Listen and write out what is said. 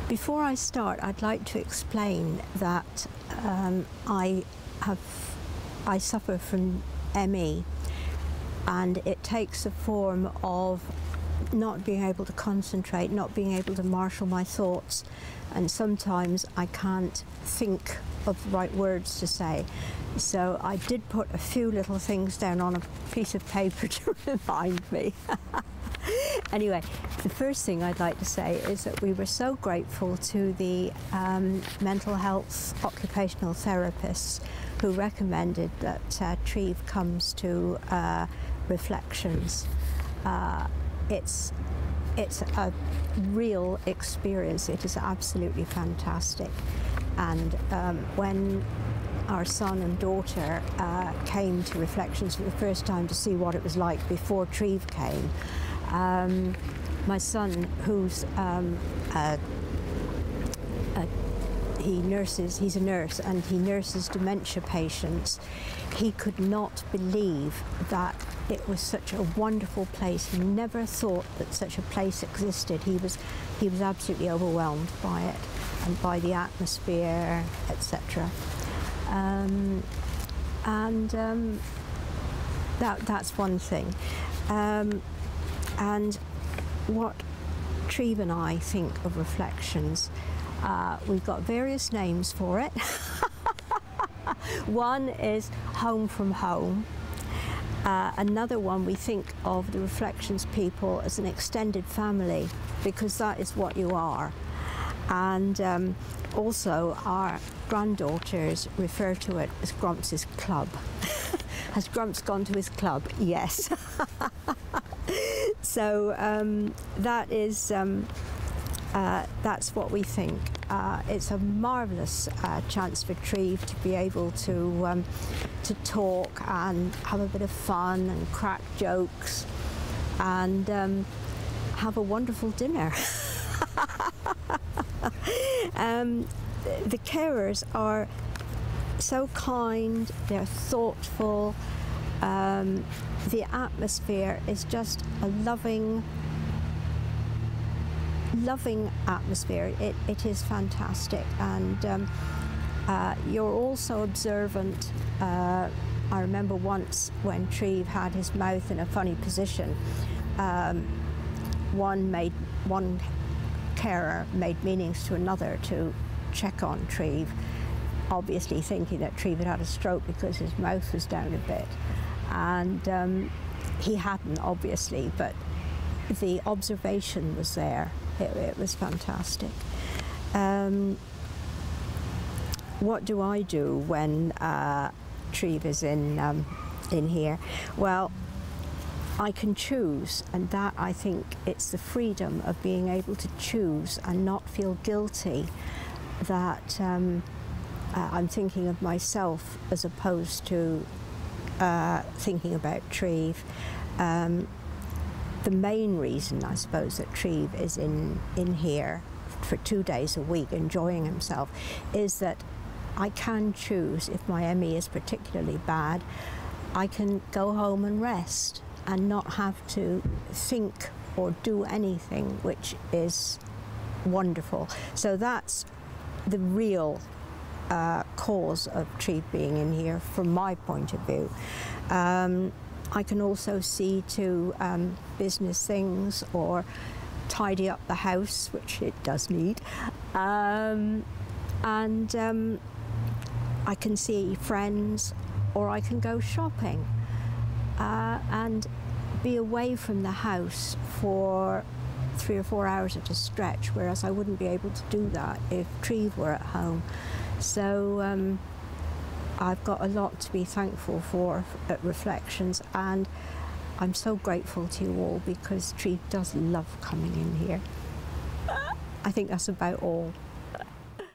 Before I start, I'd like to explain that I suffer from ME, and it takes the form of not being able to concentrate, not being able to marshal my thoughts, and sometimes I can't think of the right words to say. So I did put a few little things down on a piece of paper to remind me. Anyway, the first thing I'd like to say is that we were so grateful to the mental health occupational therapists who recommended that Treve comes to Reflections. It's a real experience. It is absolutely fantastic. And when our son and daughter came to Reflections for the first time to see what it was like before Treve came, my son, who's he's a nurse and he nurses dementia patients, he could not believe that it was such a wonderful place. He never thought that such a place existed. He was absolutely overwhelmed by it and by the atmosphere, etc. That's one thing. And what Treve and I think of Reflections, we've got various names for it. One is Home from Home. Another one, we think of the Reflections people as an extended family, because that is what you are. And also our granddaughters refer to it as Grumps' club. Has Grumps gone to his club? Yes. So that is that's what we think. It's a marvellous chance for Treve to be able to talk and have a bit of fun and crack jokes and have a wonderful dinner. The carers are so kind, they're thoughtful, the atmosphere is just a loving atmosphere. It is fantastic, and you're also observant. I remember once when Treve had his mouth in a funny position, one carer made meanings to another to check on Treve, obviously thinking that Treve had a stroke because his mouth was down a bit, and he hadn't, obviously, but the observation was there. It was fantastic. What do I do when Treve is in here? Well, I can choose, and that, I think, it's the freedom of being able to choose and not feel guilty that I'm thinking of myself as opposed to thinking about Treve. The main reason, I suppose, that Treve is in here for 2 days a week enjoying himself is that I can choose, if my ME is particularly bad, I can go home and rest and not have to think or do anything, which is wonderful. So that's the real cause of Treve being in here from my point of view. I can also see to business things or tidy up the house, which it does need, and I can see friends, or I can go shopping and be away from the house for 3 or 4 hours at a stretch, whereas I wouldn't be able to do that if Treve were at home. So I've got a lot to be thankful for at Reflections, and I'm so grateful to you all because Treve does love coming in here. I think that's about all.